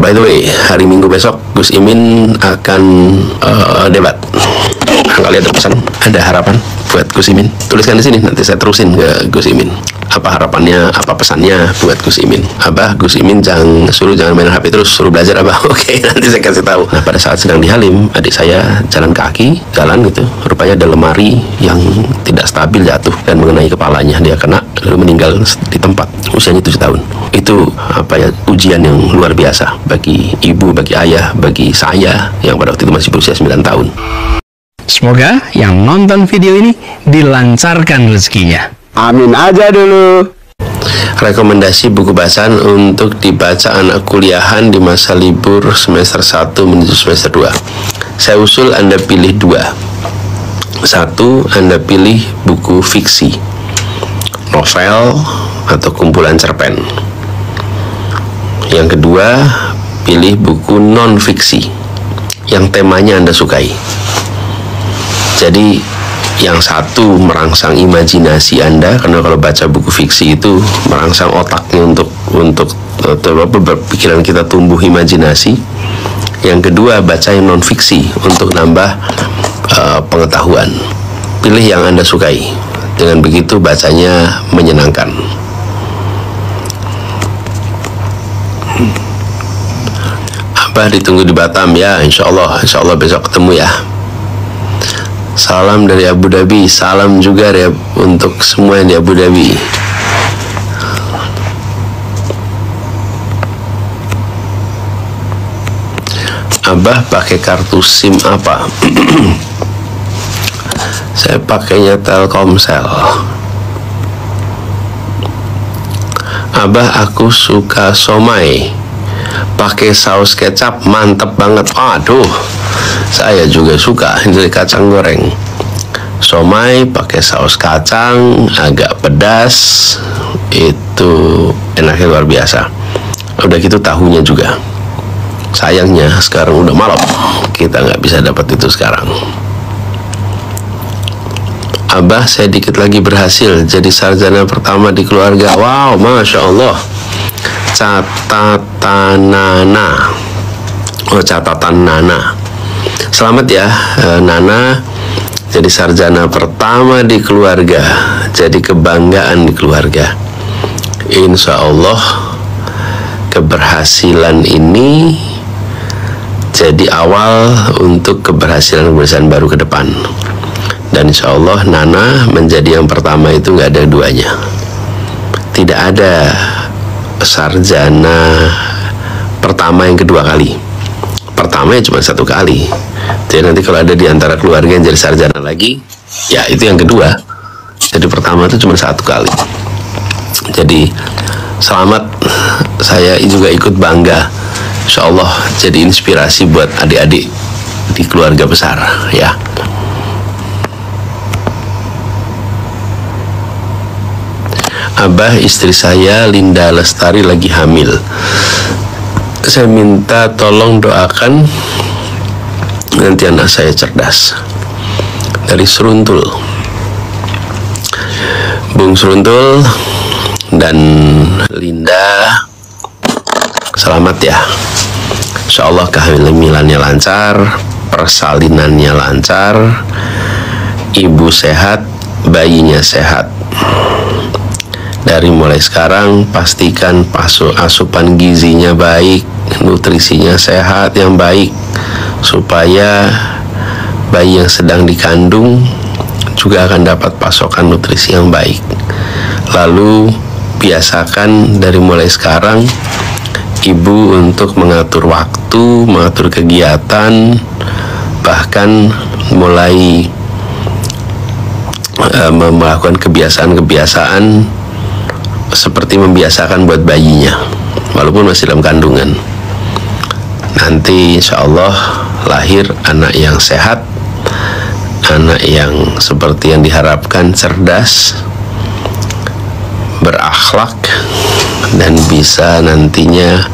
By the way, hari Minggu besok Gus Imin akan debat. Kali ada pesan, ada harapan buat Gus Imin? Tuliskan di sini, nanti saya terusin ke Gus Imin. Apa harapannya, apa pesannya buat Gus Imin? Abah, Gus Imin jangan main HP terus, suruh belajar Abah. Oke, nanti saya kasih tahu. Nah, pada saat sedang di Halim, adik saya jalan kaki, jalan gitu, rupanya ada lemari yang tidak stabil jatuh dan mengenai kepalanya, dia kena lalu meninggal di tempat. Usianya 7 tahun. Itu ujian yang luar biasa bagi ibu, bagi ayah, bagi saya yang pada waktu itu masih berusia 9 tahun. Semoga yang nonton video ini dilancarkan rezekinya. Amin aja dulu. Rekomendasi buku bacaan untuk dibaca anak kuliahan di masa libur semester 1 menuju semester 2. Saya usul Anda pilih 2. 1, Anda pilih buku fiksi, novel atau kumpulan cerpen. Yang kedua, pilih buku non-fiksi yang temanya Anda sukai. Jadi yang satu merangsang imajinasi Anda, karena kalau baca buku fiksi itu merangsang otaknya untuk pikiran kita tumbuh imajinasi. Yang kedua, baca yang non fiksi untuk nambah pengetahuan. Pilih yang Anda sukai. Dengan begitu bacanya menyenangkan. Abah ditunggu di Batam ya, insya Allah besok ketemu ya. Salam dari Abu Dhabi, salam juga ya untuk semua yang di Abu Dhabi. Abah pakai kartu SIM apa? Saya pakainya Telkomsel. Abah, aku suka somai pakai saus kecap, mantep banget. Aduh, saya juga suka dari kacang goreng. Somai pakai saus kacang agak pedas, itu enaknya luar biasa. Udah gitu tahunya juga. Sayangnya sekarang udah malam, kita nggak bisa dapat itu sekarang. Abah, saya dikit lagi berhasil jadi sarjana pertama di keluarga. Wow, Masya Allah. Catatan Nana. Selamat ya Nana, jadi sarjana pertama di keluarga, jadi kebanggaan di keluarga. Insya Allah keberhasilan ini jadi awal untuk keberhasilan baru ke depan. Dan insya Allah Nana menjadi yang pertama, itu nggak ada duanya. Tidak ada sarjana pertama yang kedua kali. Pertama ya cuma 1 kali. Jadi nanti kalau ada di antara keluarga yang jadi sarjana lagi, ya itu yang kedua. Jadi pertama itu cuma 1 kali. Jadi selamat, saya juga ikut bangga. Insya Allah jadi inspirasi buat adik-adik di keluarga besar ya. Abah, istri saya Linda Lestari lagi hamil. Saya minta tolong doakan nanti anak saya cerdas. Dari Seruntul, Bung Seruntul dan Linda, selamat ya. Insya Allah kehamilannya lancar, persalinannya lancar, ibu sehat, bayinya sehat. Dari mulai sekarang pastikan asupan gizinya baik, nutrisinya sehat yang baik, supaya bayi yang sedang dikandung juga akan dapat pasokan nutrisi yang baik. Lalu biasakan dari mulai sekarang ibu untuk mengatur waktu, mengatur kegiatan, bahkan mulai melakukan kebiasaan-kebiasaan seperti membiasakan buat bayinya walaupun masih dalam kandungan. Nanti insya Allah lahir anak yang sehat, anak yang seperti yang diharapkan, cerdas, berakhlak, dan bisa nantinya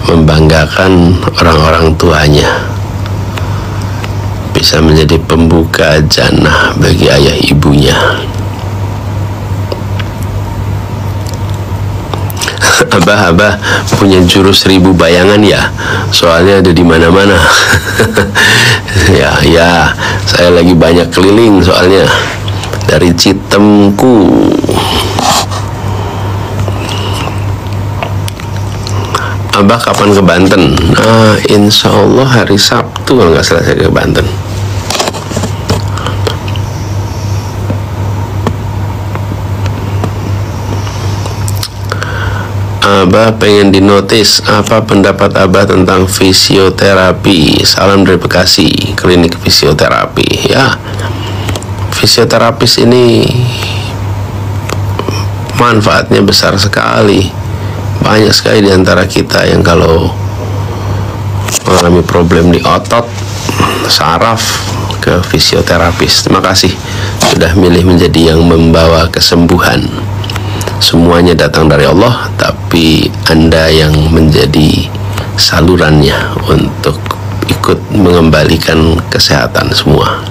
membanggakan orang-orang tuanya, bisa menjadi pembuka jannah bagi ayah ibunya. Abah punya jurus 1000 bayangan ya? Soalnya ada di mana-mana. ya, saya lagi banyak keliling soalnya dari Citemku. Abah kapan ke Banten? Insya Allah hari Sabtu kalau nggak salah saya ke Banten. Abah pengen dinotis, apa pendapat Abah tentang fisioterapi? Salam dari Bekasi, klinik fisioterapi. Ya, fisioterapis ini manfaatnya besar sekali. Banyak sekali di antara kita yang kalau mengalami problem di otot, saraf, ke fisioterapis. Terima kasih sudah milih menjadi yang membawa kesembuhan. Semuanya datang dari Allah, tapi Anda yang menjadi salurannya untuk ikut mengembalikan kesehatan semua.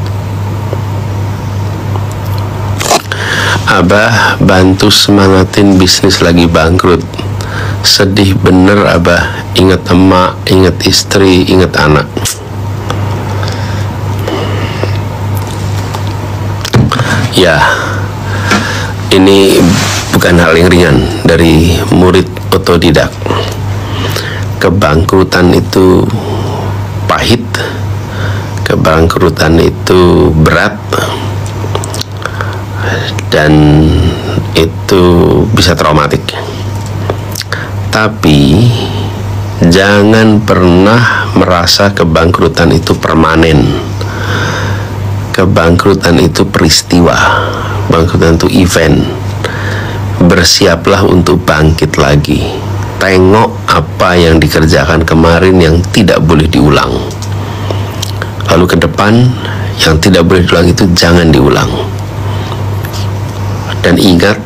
Abah bantu semangatin bisnis lagi bangkrut. Sedih bener Abah, ingat emak, ingat istri, ingat anak. Ya, ini bukan hal yang ringan dari murid otodidak. Kebangkrutan itu pahit, kebangkrutan itu berat, dan itu bisa traumatik. Tapi jangan pernah merasa kebangkrutan itu permanen. Kebangkrutan itu peristiwa, bangkrutan itu event. Bersiaplah untuk bangkit lagi. Tengok apa yang dikerjakan kemarin yang tidak boleh diulang. Lalu ke depan yang tidak boleh diulang itu jangan diulang. Dan ingat,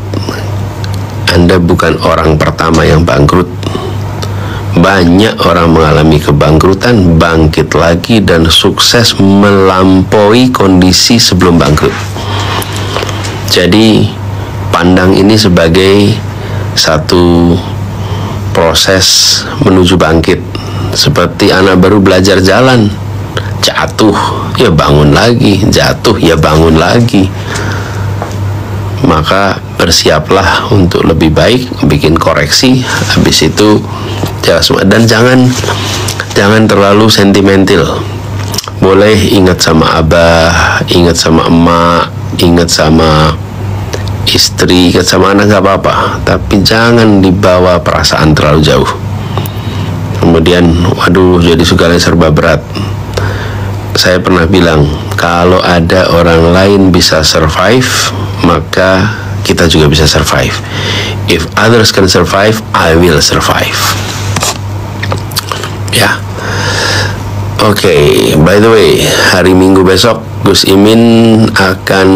Anda bukan orang pertama yang bangkrut. Banyak orang mengalami kebangkrutan, bangkit lagi, dan sukses melampaui kondisi sebelum bangkrut. Jadi pandang ini sebagai satu proses menuju bangkit. Seperti anak baru belajar jalan, jatuh ya bangun lagi, jatuh ya bangun lagi. Maka bersiaplah untuk lebih baik, bikin koreksi, habis itu dan jangan terlalu sentimental. Boleh ingat sama Abah, ingat sama emak, ingat sama istri, ingat sama anak, gak apa-apa, tapi jangan dibawa perasaan terlalu jauh. Kemudian waduh, jadi segala serba berat. Saya pernah bilang, kalau ada orang lain bisa survive, maka kita juga bisa survive. If others can survive, I will survive. Ya. Oke, by the way, hari Minggu besok Gus Imin akan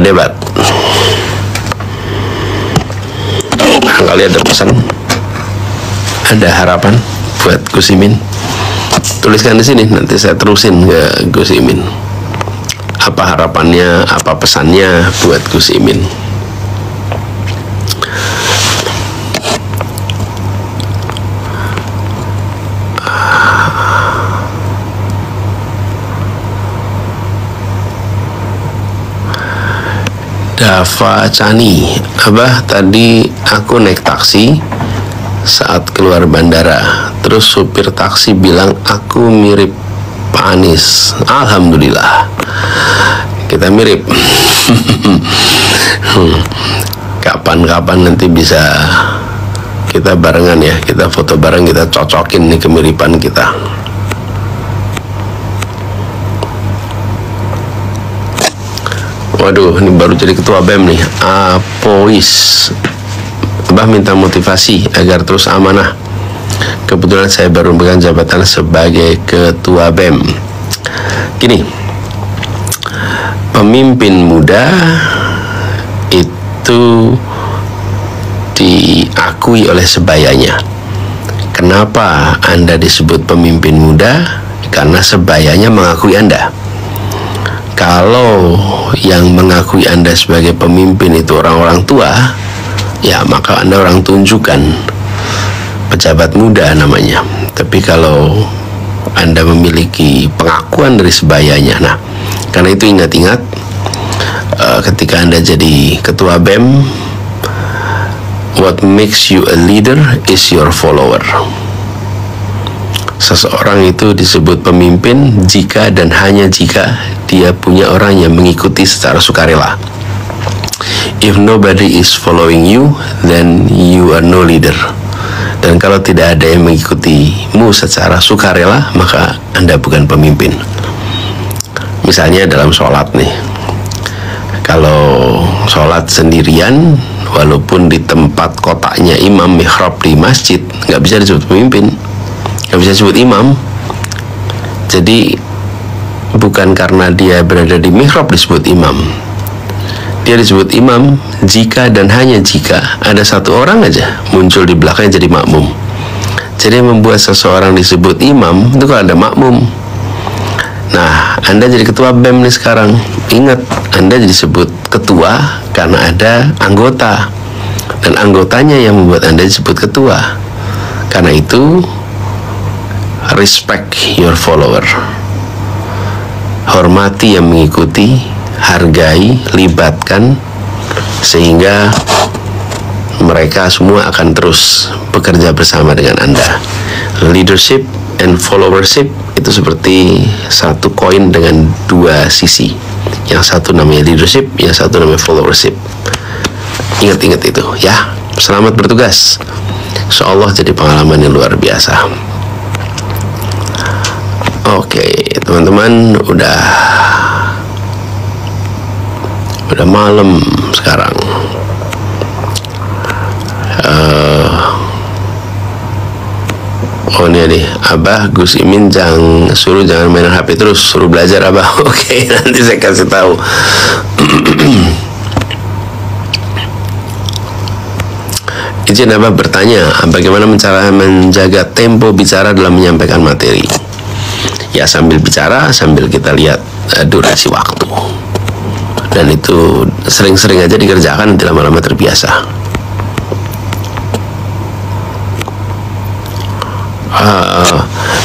debat. Kali ada pesan, ada harapan buat Gus Imin. Tuliskan di sini, nanti saya terusin ke Gus Imin. Apa harapannya, apa pesannya buat Gus Imin. Dava Chani, Abah, tadi aku naik taksi saat keluar bandara, terus supir taksi bilang aku mirip Pak Anies. Alhamdulillah, kita mirip. Kapan-kapan nanti bisa kita barengan ya, kita foto bareng, kita cocokin nih kemiripan kita. Waduh, ini baru jadi ketua BEM nih, Apois. Abah minta motivasi agar terus amanah. Kebetulan saya baru memegang jabatan sebagai ketua BEM. Gini, pemimpin muda itu diakui oleh sebayanya. Kenapa Anda disebut pemimpin muda? Karena sebayanya mengakui Anda. Kalau yang mengakui Anda sebagai pemimpin itu orang-orang tua, ya maka Anda orang tunjukkan, pejabat muda namanya. Tapi kalau Anda memiliki pengakuan dari sebayanya, nah karena itu ingat-ingat, ketika Anda jadi ketua BEM, what makes you a leader is your follower. Seseorang itu disebut pemimpin jika dan hanya jika dia punya orang yang mengikuti secara sukarela. If nobody is following you, then you are no leader. Dan kalau tidak ada yang mengikutimu secara sukarela, maka Anda bukan pemimpin. Misalnya dalam sholat nih, kalau sholat sendirian, walaupun di tempat kotaknya imam mihrab di masjid, nggak bisa disebut pemimpin, nggak bisa disebut imam. Jadi bukan karena dia berada di mihrab disebut imam. Dia disebut imam jika dan hanya jika ada satu orang aja muncul di belakangnya jadi makmum. Jadi yang membuat seseorang disebut imam itu kalau ada makmum. Nah, Anda jadi ketua BEM nih sekarang. Ingat, Anda disebut ketua karena ada anggota, dan anggotanya yang membuat Anda disebut ketua. Karena itu, respect your follower. Hormati yang mengikuti, hargai, libatkan, sehingga mereka semua akan terus bekerja bersama dengan Anda. Leadership and followership itu seperti satu koin dengan dua sisi. Yang satu namanya leadership, yang satu namanya followership. Ingat-ingat itu ya. Selamat bertugas. Insyaallah jadi pengalaman yang luar biasa. Oke, teman-teman, udah malam sekarang. Oh ini nih, Abah Gus Imin jangan mainan HP terus, suruh belajar Abah. Oke, nanti saya kasih tahu. Izin Abah bertanya, bagaimana cara menjaga tempo bicara dalam menyampaikan materi? Ya sambil bicara, sambil kita lihat durasi waktu. Dan itu sering-sering aja dikerjakan, nanti lama-lama terbiasa.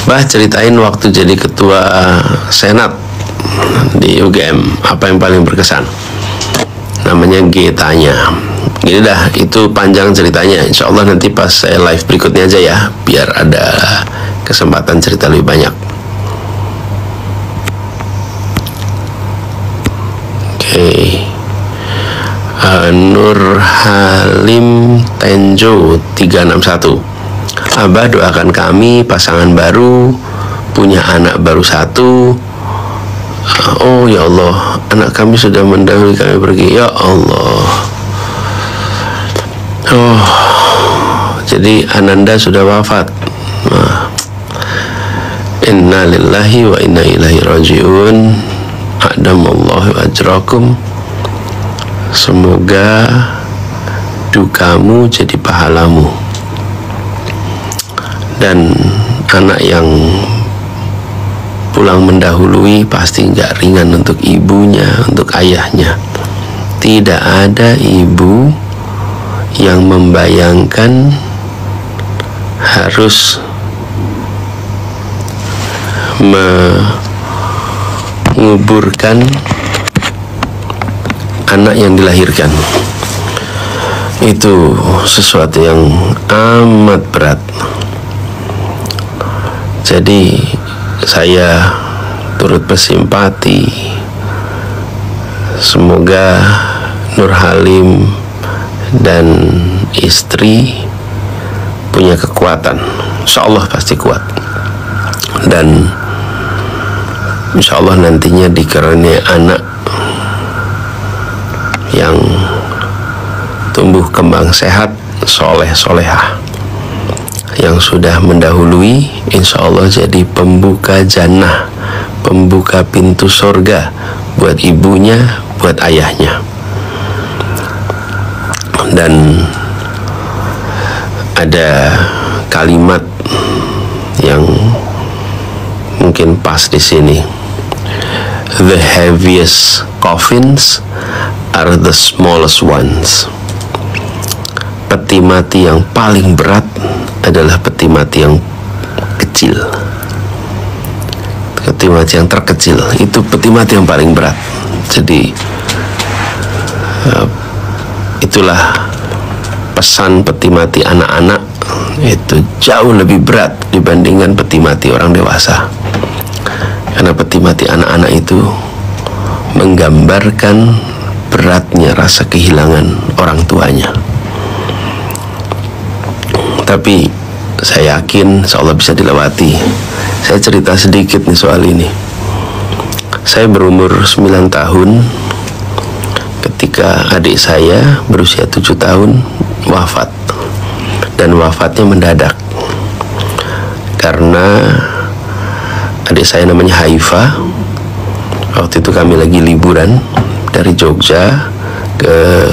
Bah, ceritain waktu jadi ketua senat di UGM, apa yang paling berkesan? Namanya G Tanya. Gini dah, itu panjang ceritanya. Insya Allah nanti pas saya live berikutnya aja ya, biar ada kesempatan cerita lebih banyak. Nur Halim Tenjo 361. Abah doakan kami pasangan baru, punya anak baru 1. Oh ya Allah, anak kami sudah mendahului kami pergi. Ya Allah. Oh, jadi Ananda sudah wafat. Inna lillahi wa inna ilaihi rajiun. Adamallahu ajrakum. Semoga dukamu jadi pahalamu. Dan anak yang pulang mendahului pasti nggak ringan untuk ibunya, untuk ayahnya. Tidak ada ibu yang membayangkan harus menguburkan anak yang dilahirkan. Itu sesuatu yang amat berat. Jadi saya turut bersimpati. Semoga Nur Halim dan istri punya kekuatan. Insya Allah pasti kuat. Dan insya Allah nantinya dikaruniai anak yang tumbuh kembang sehat, soleh solehah, yang sudah mendahului, insya Allah jadi pembuka jannah, pembuka pintu surga buat ibunya, buat ayahnya. Dan ada kalimat yang mungkin pas di sini. The heaviest coffins are the smallest ones. peti mati yang paling berat adalah peti mati yang kecil. Peti mati yang terkecil itu peti mati yang paling berat. Jadi itulah pesan peti mati anak-anak, itu jauh lebih berat dibandingkan peti mati orang dewasa. Karena peti mati anak-anak itu menggambarkan beratnya rasa kehilangan orang tuanya. Tapi saya yakin insyaallah bisa dilewati. Saya cerita sedikit nih soal ini. Saya berumur 9 tahun ketika adik saya berusia 7 tahun wafat. Dan wafatnya mendadak karena adik saya namanya Haifa. Waktu itu kami lagi liburan dari Jogja ke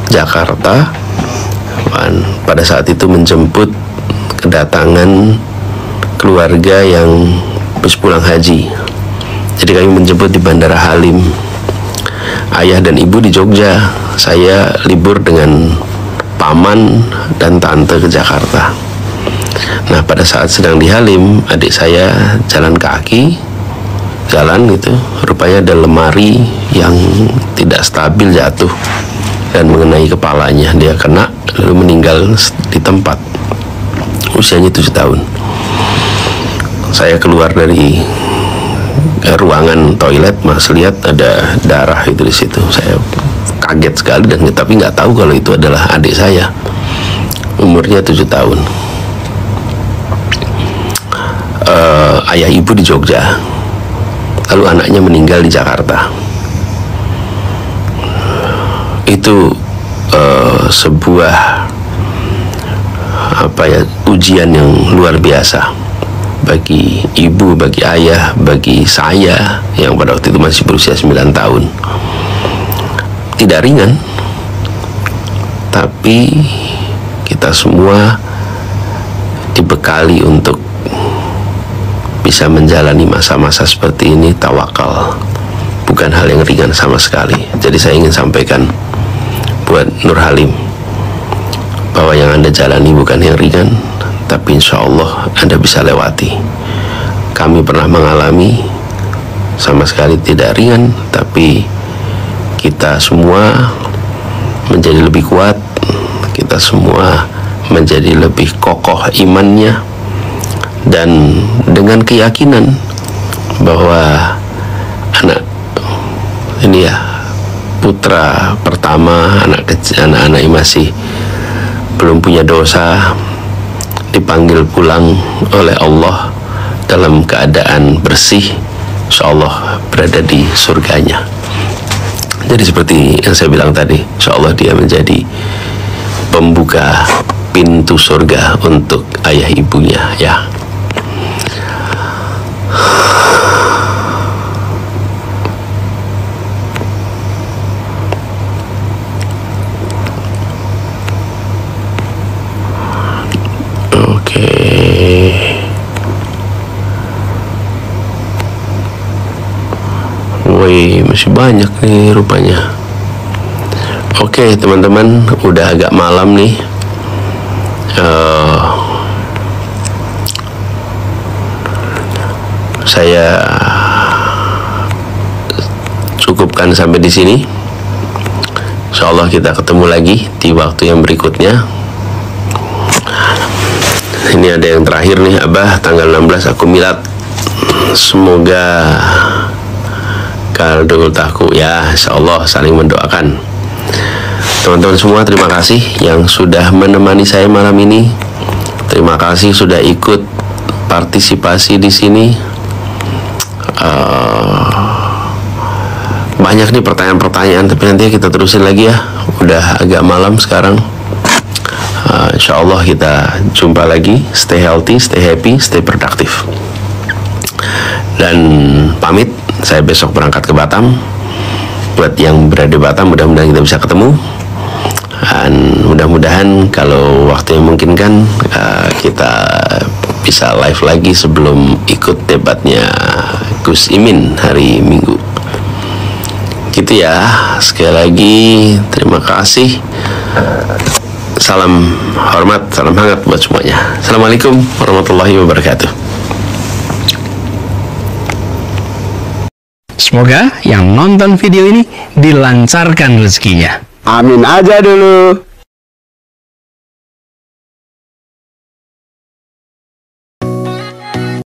Jakarta, dan pada saat itu menjemput kedatangan keluarga yang habis pulang haji. Jadi kami menjemput di Bandara Halim. Ayah dan ibu di Jogja, saya libur dengan paman dan tante ke Jakarta. Nah, pada saat sedang di Halim, adik saya jalan kaki, gitu, rupanya ada lemari yang tidak stabil jatuh dan mengenai kepalanya. Dia kena lalu meninggal di tempat. Usianya 7 tahun. Saya keluar dari ruangan toilet, mas lihat ada darah itu di situ. Saya kaget sekali dan tapi nggak tahu kalau itu adalah adik saya, umurnya 7 tahun. Ayah ibu di Jogja, lalu anaknya meninggal di Jakarta. Itu sebuah ujian yang luar biasa bagi ibu, bagi ayah, bagi saya yang pada waktu itu masih berusia 9 tahun. Tidak ringan, tapi kita semua dibekali untuk bisa menjalani masa-masa seperti ini. Tawakal bukan hal yang ringan sama sekali. Jadi saya ingin sampaikan buat Nur Halim bahwa yang Anda jalani bukan yang ringan, tapi insya Allah Anda bisa lewati. Kami pernah mengalami, sama sekali tidak ringan, tapi kita semua menjadi lebih kuat, kita semua menjadi lebih kokoh imannya, dan dengan keyakinan bahwa anak ini ya putra pertama, anak-anak yang masih belum punya dosa, dipanggil pulang oleh Allah dalam keadaan bersih, insya Allah berada di surganya. Jadi seperti yang saya bilang tadi, insya Allah dia menjadi pembuka pintu surga untuk ayah ibunya, ya. Woi, masih banyak nih rupanya. Oke, teman-teman, udah agak malam nih. Saya cukupkan sampai di sini. Insya Allah kita ketemu lagi di waktu yang berikutnya. Ini ada yang terakhir nih, Abah, tanggal 16 aku milad. Semoga kaldul taku, ya, insya Allah saling mendoakan. Teman-teman semua, terima kasih yang sudah menemani saya malam ini. Terima kasih sudah ikut partisipasi di sini. Banyak nih pertanyaan-pertanyaan, tapi nanti kita terusin lagi ya. Udah agak malam sekarang. Insya Allah kita jumpa lagi. Stay healthy, stay happy, stay productive. Dan pamit, saya besok berangkat ke Batam. Buat yang berada di Batam, mudah-mudahan kita bisa ketemu. Dan mudah-mudahan kalau waktu yang memungkinkan, kita bisa live lagi sebelum ikut debatnya Gus Imin hari Minggu. Gitu ya. Sekali lagi terima kasih. Salam hormat, salam hangat buat semuanya. Assalamualaikum warahmatullahi wabarakatuh. Semoga yang nonton video ini dilancarkan rezekinya. Amin aja dulu.